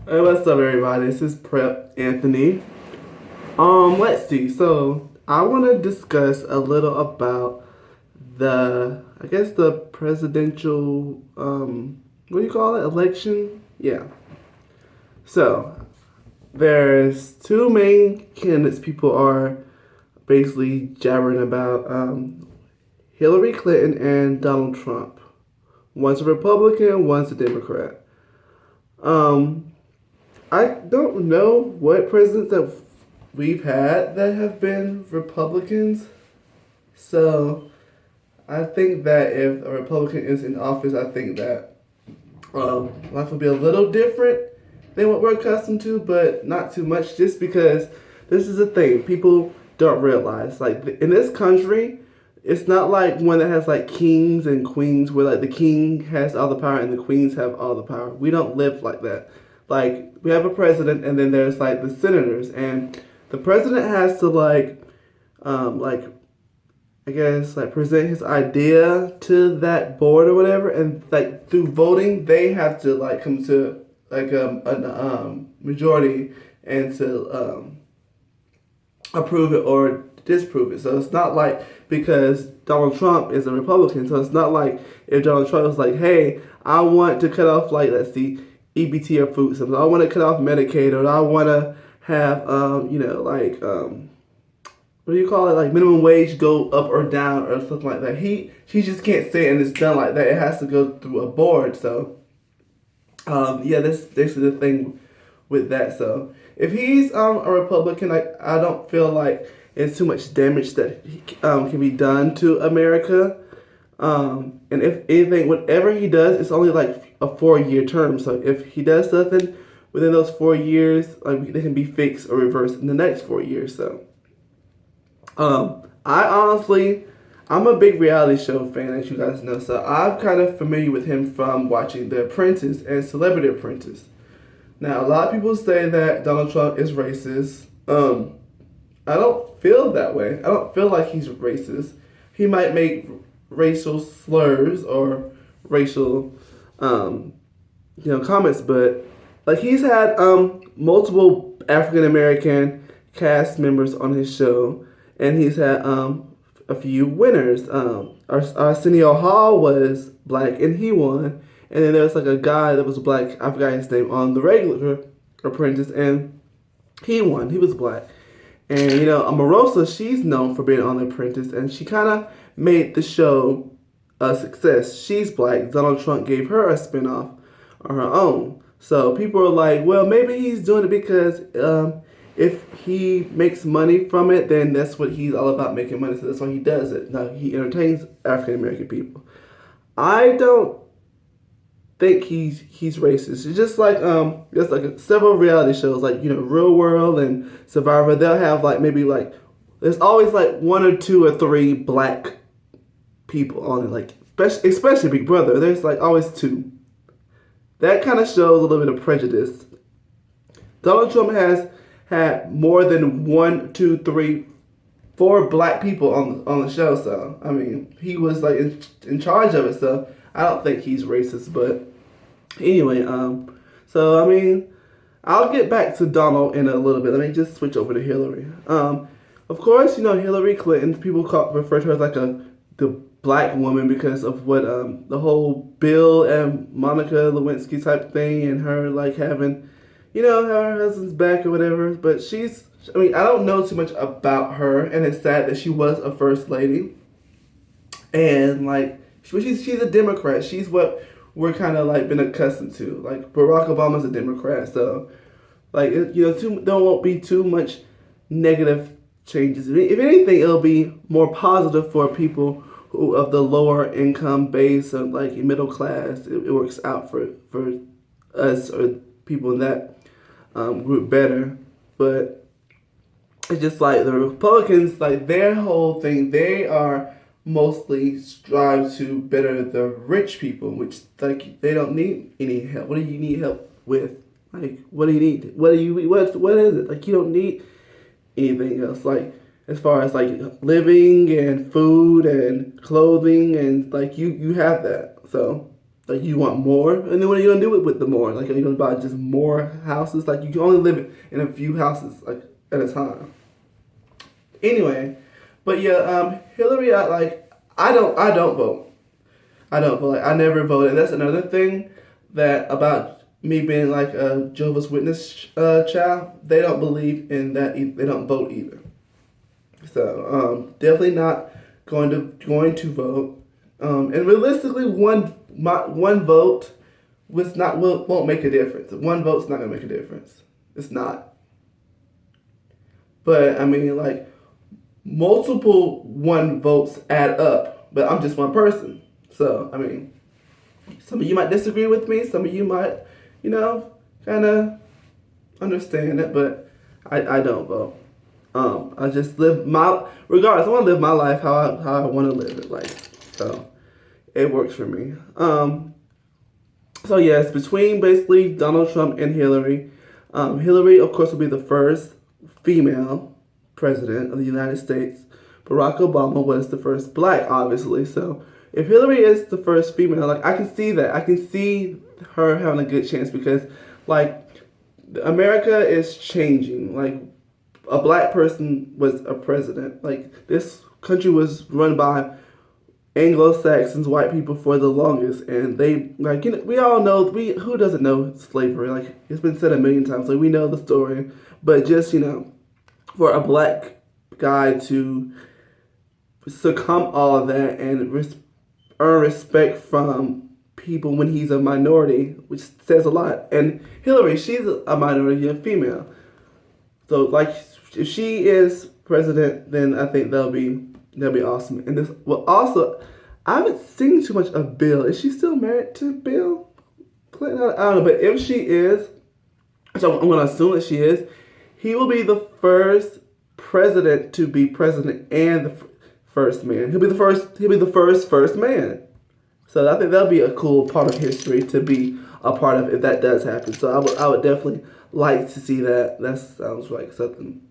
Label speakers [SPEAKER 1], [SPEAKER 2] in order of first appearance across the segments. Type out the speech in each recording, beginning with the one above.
[SPEAKER 1] Hey, what's up, everybody? This is Prep Anthony. Let's see. So, I want to discuss a little about the presidential, what do you call it? Election? Yeah. So, there's two main candidates people are basically jabbering about Hillary Clinton and Donald Trump. One's a Republican, one's a Democrat. Um, I don't know what presidents that we've had that have been Republicans. So I think that if a Republican is in office, I think that life will be a little different than what we're accustomed to, but not too much. Just because this is a thing people don't realize. Like in this country, it's not like one that has like kings and queens where like the king has all the power and the queens have all the power. We don't live like that. Like we have a president and then there's like the senators and the president has to like I guess like present his idea to that board or whatever, and like through voting they have to like come to like a majority and to approve it or disprove it. So it's not like because Donald Trump is a Republican, so it's not like if Donald Trump was like, hey, I want to cut off like let's see EBT or food stamps, I want to cut off Medicaid, or I want to have what do you call it? Like minimum wage go up or down or something like that. He just can't say it and it's done like that. It has to go through a board. So yeah, that's basically the thing with that. So if he's a Republican, I don't feel like it's too much damage that can be done to America. And if anything, whatever he does, it's only like a 4 year term. So if he does something within those 4 years, like they can be fixed or reversed in the next 4 years. So I honestly, I'm a big reality show fan, as you guys know. So I'm kind of familiar with him from watching The Apprentice and Celebrity Apprentice. Now, a lot of people say that Donald Trump is racist. I don't feel that way. I don't feel like he's racist. He might make racial slurs or racial, comments, but like he's had multiple African American cast members on his show, and he's had a few winners. Arsenio Hall was black and he won, and then there was like a guy that was black. I forgot his name on the regular Apprentice, and he won. He was black. And Omarosa, she's known for being on The Apprentice, and she kind of made the show a success. She's black. Donald Trump gave her a spinoff on her own. So people are like, well, maybe he's doing it because if he makes money from it, then that's what he's all about, making money. So that's why he does it. Now he entertains African American people. I don't think he's racist. It's just like there's like several reality shows like Real World and Survivor. They'll have like maybe like there's always like one or two or three black people on it. Like especially Big Brother. There's like always two. That kind of shows a little bit of prejudice. Donald Trump has had more than one, two, three, four black people on the show. So I mean, he was like in charge of it. So I don't think he's racist, but anyway, so I mean, I'll get back to Donald in a little bit. Let me just switch over to Hillary. Of course, Hillary Clinton. People refer to her as like the black woman because of what the whole Bill and Monica Lewinsky type thing, and her like having, her husband's back or whatever. But I don't know too much about her, and it's sad that she was a first lady, and like. She's a Democrat. She's what we're kind of like been accustomed to. Like Barack Obama's a Democrat, so like there won't be too much negative changes. If anything, it'll be more positive for people who of the lower income base or like middle class. It works out for us or people in that group better. But it's just like the Republicans, like their whole thing, they are mostly strive to better the rich people, which like they don't need any help. What do you need help with? Like what do you need? What is it? Like you don't need anything else. Like as far as like living and food and clothing and like you have that. So Like, you want more, and then what are you gonna do with the more? Like, are you gonna buy just more houses? Like, you can only live in a few houses like at a time. Anyway, but yeah, Hillary, I don't vote. I don't vote. Like, I never voted, and that's another thing that about me being like a Jehovah's Witness child. They don't believe in that. They don't vote either. So definitely not going to vote. And realistically, one vote won't make a difference. One vote's not gonna make a difference. It's not. But I mean, like, multiple one votes add up. But I'm just one person. So I mean, some of you might disagree with me. Some of you might, kind of understand it. But I don't vote. I just regardless, I want to live my life how I want to live it. Like, so it works for me. So yes, between basically Donald Trump and Hillary. Hillary, of course, will be the first female president of the United States. Barack Obama was the first black, obviously. So if Hillary is the first female, like, I can see that. I can see her having a good chance because, like, America is changing. Like, a black person was a president. Like, this country was run by Anglo-Saxons, white people, for the longest, and they, like, we all know, who doesn't know slavery? Like, it's been said a million times, like, we know the story, but just, for a black guy to succumb all of that and earn respect from people when he's a minority, which says a lot. And Hillary, she's a minority, a female, so, like, if she is president, then I think that'll be awesome. And this will also, I haven't seen too much of Bill. Is she still married to Bill Clinton? I don't know, but if she is, so I'm going to assume that she is, he will be the first president to be president and the first man. He'll be the first man. So I think that'll be a cool part of history to be a part of if that does happen. So I would definitely like to see that. That sounds like something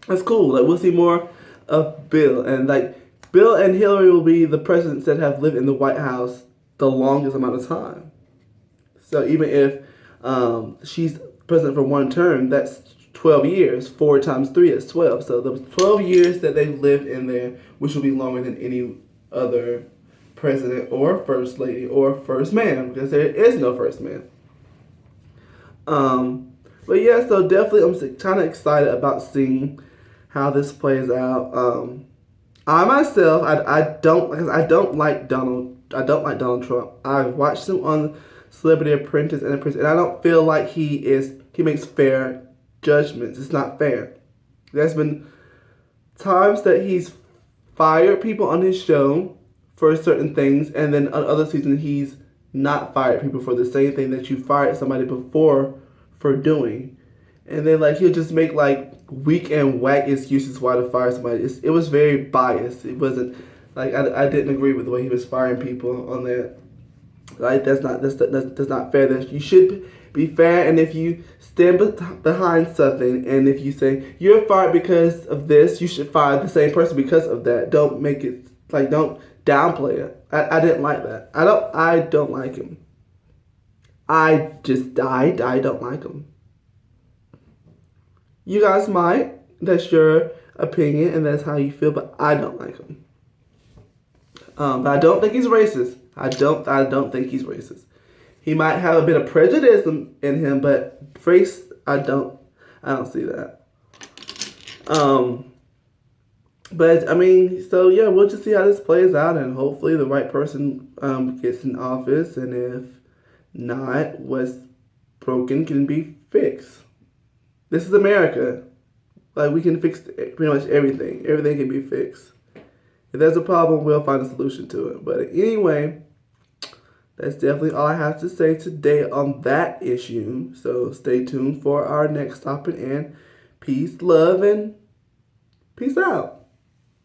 [SPEAKER 1] that's cool. Like, we'll see more of Bill, and like, Bill and Hillary will be the presidents that have lived in the White House the longest amount of time. So even if she's president for one term, that's 12 years. 4 times 3 is 12. So the 12 years that they've lived in there, which will be longer than any other president or first lady or first man, because there is no first man. But yeah, so definitely I'm kind of excited about seeing how this plays out. I myself, I don't like Donald Trump. I watched him on Celebrity Apprentice and I don't feel like he makes fair judgments. It's not fair. There's been times that he's fired people on his show for certain things, and then on other seasons he's not fired people for the same thing that you fired somebody before for doing. And then, like, he'll just make, like, weak and whack excuses why to fire somebody. It was very biased. It wasn't, like, I didn't agree with the way he was firing people on that. Like, that's not fair. You should be fair, and if you stand behind something, and if you say, you're fired because of this, you should fire the same person because of that. Don't make it, like, don't downplay it. I didn't like that. I don't like him. I don't like him. You guys might. That's your opinion, and that's how you feel, but I don't like him. But I don't think he's racist. I don't think he's racist. He might have a bit of prejudice in him, but race, I don't see that. But I mean, so yeah, we'll just see how this plays out, and hopefully the right person gets in office, and if not, what's broken can be fixed. This is America. Like, we can fix pretty much everything. Everything can be fixed. If there's a problem, we'll find a solution to it. But anyway, that's definitely all I have to say today on that issue. So stay tuned for our next topic, and peace, love, and peace out.